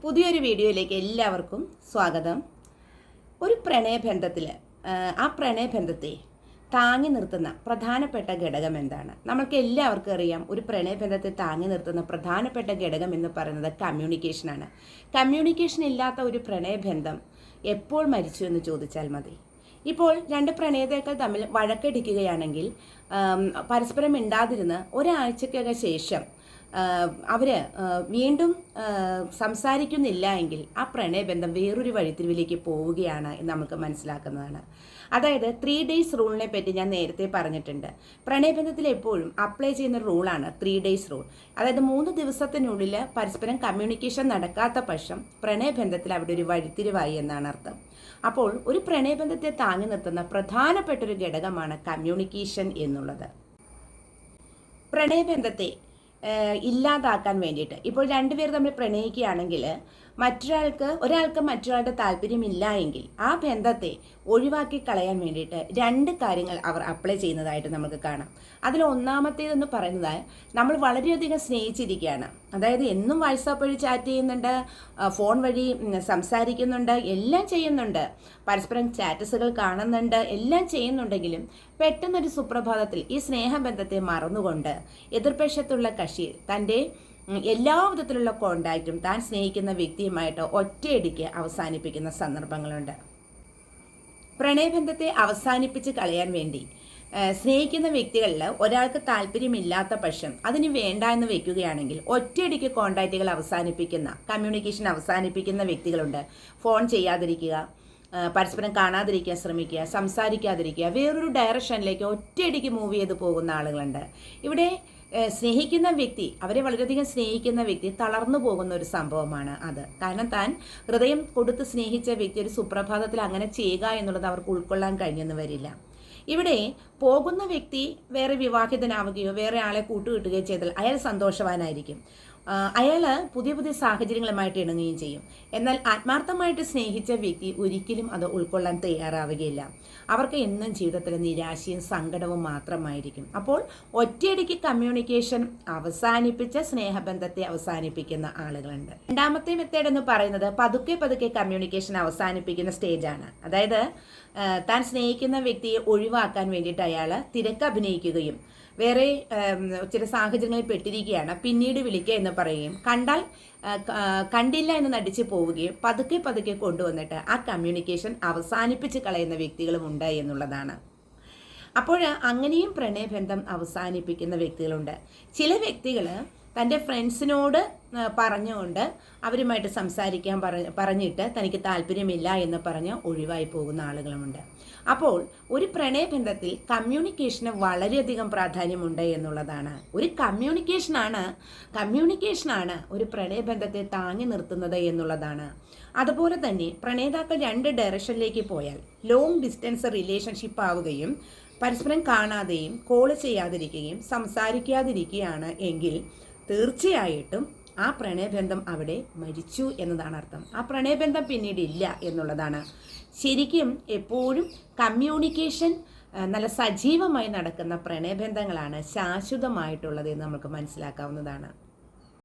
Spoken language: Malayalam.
പുതിയൊരു വീഡിയോയിലേക്ക് എല്ലാവർക്കും സ്വാഗതം. ഒരു പ്രണയബന്ധത്തിൽ ആ പ്രണയബന്ധത്തെ താങ്ങി നിർത്തുന്ന പ്രധാനപ്പെട്ട ഘടകം എന്താണ്? നമ്മൾക്ക് എല്ലാവർക്കും അറിയാം, ഒരു പ്രണയബന്ധത്തെ താങ്ങി നിർത്തുന്ന പ്രധാനപ്പെട്ട ഘടകം എന്ന് പറയുന്നത് കമ്മ്യൂണിക്കേഷനാണ്. കമ്മ്യൂണിക്കേഷൻ ഇല്ലാത്ത ഒരു പ്രണയബന്ധം എപ്പോൾ മരിച്ചു എന്ന് ചോദിച്ചാൽ മതി. ഇപ്പോൾ രണ്ട് പ്രണയതേക്കൾ തമ്മിൽ വഴക്കടിക്കുകയാണെങ്കിൽ പരസ്പരം മിണ്ടാതിരുന്ന് ഒരാഴ്ചയ്ക്കൊക്കെ ശേഷം അവർ വീണ്ടും സംസാരിക്കുന്നില്ല എങ്കിൽ ആ പ്രണയബന്ധം വേറൊരു വഴിത്തിരിവിലേക്ക് പോവുകയാണ് എന്ന് നമുക്ക് മനസ്സിലാക്കുന്നതാണ്. അതായത് 3 days റൂളിനെ പറ്റി ഞാൻ നേരത്തെ പറഞ്ഞിട്ടുണ്ട്. പ്രണയബന്ധത്തിൽ എപ്പോഴും അപ്ലൈ ചെയ്യുന്ന റൂളാണ് 3 days റൂൾ. അതായത് 3 ദിവസത്തിനുള്ളിൽ പരസ്പരം കമ്മ്യൂണിക്കേഷൻ നടക്കാത്ത പക്ഷം പ്രണയബന്ധത്തിൽ അവിടെ ഒരു വഴിത്തിരിവായി എന്നാണ് അർത്ഥം. അപ്പോൾ ഒരു പ്രണയബന്ധത്തെ താങ്ങി നിർത്തുന്ന പ്രധാനപ്പെട്ട ഒരു ഘടകമാണ് കമ്മ്യൂണിക്കേഷൻ എന്നുള്ളത്. പ്രണയബന്ധത്തെ ഇല്ലാതാക്കാൻ വേണ്ടിയിട്ട് ഇപ്പോൾ രണ്ടുപേർ തമ്മിൽ പ്രണയിക്കുകയാണെങ്കിൽ ഒരാൾക്ക് മറ്റൊരാളുടെ താല്പര്യമില്ല എങ്കിൽ ആ ബന്ധത്തെ ഒഴിവാക്കി കളയാൻ വേണ്ടിയിട്ട് 2 കാര്യങ്ങൾ അവർ അപ്ലൈ ചെയ്യുന്നതായിട്ട് നമുക്ക് കാണാം. അതിൽ ഒന്നാമത്തേതെന്ന് പറയുന്നത്, നമ്മൾ വളരെയധികം സ്നേഹിച്ചിരിക്കുകയാണ്. അതായത് എന്നും വാട്സാപ്പ് വഴി ചാറ്റ് ചെയ്യുന്നുണ്ട്, ഫോൺ വഴി സംസാരിക്കുന്നുണ്ട്, എല്ലാം ചെയ്യുന്നുണ്ട്, പരസ്പരം സ്റ്റാറ്റസുകൾ കാണുന്നുണ്ട്, എല്ലാം ചെയ്യുന്നുണ്ടെങ്കിലും പെട്ടെന്നൊരു സുപ്രഭാതത്തിൽ ഈ സ്നേഹബന്ധത്തെ മറന്നുകൊണ്ട് എതിർപക്ഷത്തുള്ള കക്ഷി തൻ്റെ എല്ലാ വിധത്തിലുള്ള കോണ്ടാക്റ്റും താൻ സ്നേഹിക്കുന്ന വ്യക്തിയുമായിട്ട് ഒറ്റയടിക്ക് അവസാനിപ്പിക്കുന്ന സന്ദർഭങ്ങളുണ്ട്. പ്രണയബന്ധത്തെ അവസാനിപ്പിച്ച് കളയാൻ വേണ്ടി സ്നേഹിക്കുന്ന വ്യക്തികളിൽ ഒരാൾക്ക് താല്പര്യമില്ലാത്ത പക്ഷം അതിന് വേണ്ട എന്ന് വെക്കുകയാണെങ്കിൽ ഒറ്റയടിക്ക് കോണ്ടാക്റ്റുകൾ അവസാനിപ്പിക്കുന്ന, കമ്മ്യൂണിക്കേഷൻ അവസാനിപ്പിക്കുന്ന വ്യക്തികളുണ്ട്. ഫോൺ ചെയ്യാതിരിക്കുക, പരസ്പരം കാണാതിരിക്കാൻ ശ്രമിക്കുക, സംസാരിക്കാതിരിക്കുക, വേറൊരു ഡയറക്ഷനിലേക്ക് ഒറ്റയടിക്ക് മൂവ് ചെയ്ത് പോകുന്ന ആളുകളുണ്ട്. ഇവിടെ സ്നേഹിക്കുന്ന വ്യക്തി, അവരെ വളരെയധികം സ്നേഹിക്കുന്ന വ്യക്തി തളർന്നു പോകുന്ന ഒരു സംഭവമാണ് അത്. കാരണം താൻ ഹൃദയം കൊടുത്ത് സ്നേഹിച്ച വ്യക്തി ഒരു സുപ്രഭാതത്തിൽ അങ്ങനെ ചെയ്യുക എന്നുള്ളത് അവർക്ക് ഉൾക്കൊള്ളാൻ കഴിഞ്ഞെന്ന് വരില്ല. ഇവിടെ പോകുന്ന വ്യക്തി വേറെ വിവാഹിതനാവുകയോ വേറെ ആളെ കൂട്ടുകിട്ടുകയോ ചെയ്താൽ അയാൾ സന്തോഷവാനായിരിക്കും. അയാൾ പുതിയ പുതിയ സാഹചര്യങ്ങളുമായിട്ട് ഇണങ്ങുകയും ചെയ്യും. എന്നാൽ ആത്മാർത്ഥമായിട്ട് സ്നേഹിച്ച വ്യക്തി ഒരിക്കലും അത് ഉൾക്കൊള്ളാൻ തയ്യാറാവുകയില്ല. അവർക്ക് എന്നും ജീവിതത്തിൽ നിരാശയും സങ്കടവും മാത്രമായിരിക്കും. അപ്പോൾ ഒറ്റയടിക്ക് കമ്മ്യൂണിക്കേഷൻ അവസാനിപ്പിച്ച സ്നേഹബന്ധത്തെ അവസാനിപ്പിക്കുന്ന ആളുകളുണ്ട്. രണ്ടാമത്തെ മെത്തേഡ് എന്ന് പറയുന്നത് പതുക്കെ പതുക്കെ കമ്മ്യൂണിക്കേഷൻ അവസാനിപ്പിക്കുന്ന സ്റ്റേജാണ്. അതായത് താൻ സ്നേഹിക്കുന്ന വ്യക്തിയെ ഒഴിവാക്കാൻ വേണ്ടിയിട്ട് അയാൾ തിരക്ക് അഭിനയിക്കുകയും വേറെ ചില സാഹചര്യങ്ങളിൽ പെട്ടിരിക്കുകയാണ്, പിന്നീട് വിളിക്കുക എന്ന് പറയുകയും കണ്ടില്ല എന്ന് നടിച്ച് പോവുകയും പതുക്കെ പതുക്കെ കൊണ്ടുവന്നിട്ട് ആ കമ്മ്യൂണിക്കേഷൻ അവസാനിപ്പിച്ച് കളയുന്ന വ്യക്തികളും ഉണ്ട് എന്നുള്ളതാണ്. അപ്പോൾ അങ്ങനെയും പ്രണയബന്ധം അവസാനിപ്പിക്കുന്ന വ്യക്തികളുണ്ട്. ചില വ്യക്തികൾ തൻ്റെ ഫ്രണ്ട്സിനോട് പറഞ്ഞുകൊണ്ട് അവരുമായിട്ട് സംസാരിക്കാൻ പറഞ്ഞിട്ട് തനിക്ക് താല്പര്യമില്ല എന്ന് പറഞ്ഞ് ഒഴിവായി പോകുന്ന ആളുകളുമുണ്ട്. അപ്പോൾ ഒരു പ്രണയബന്ധത്തിൽ കമ്മ്യൂണിക്കേഷന് വളരെയധികം പ്രാധാന്യമുണ്ട് എന്നുള്ളതാണ്. ഒരു കമ്മ്യൂണിക്കേഷനാണ് ഒരു പ്രണയബന്ധത്തെ താങ്ങി നിർത്തുന്നത് എന്നുള്ളതാണ്. അതുപോലെ തന്നെ പ്രണേതാക്കൾ 2 ഡയറക്ഷനിലേക്ക് പോയാൽ ലോങ് ഡിസ്റ്റൻസ് റിലേഷൻഷിപ്പ് ആവുകയും പരസ്പരം കാണാതെയും കോള് ചെയ്യാതിരിക്കുകയും സംസാരിക്കാതിരിക്കുകയാണ് എങ്കിൽ തീർച്ചയായിട്ടും ആ പ്രണയബന്ധം അവിടെ മരിച്ചു എന്നതാണ് അർത്ഥം. ആ പ്രണയബന്ധം പിന്നീട് ഇല്ല എന്നുള്ളതാണ്. ശരിക്കും എപ്പോഴും കമ്മ്യൂണിക്കേഷൻ നല്ല സജീവമായി നടക്കുന്ന പ്രണയബന്ധങ്ങളാണ് ശാശ്വതമായിട്ടുള്ളത് എന്ന് നമുക്ക് മനസ്സിലാക്കാവുന്നതാണ്.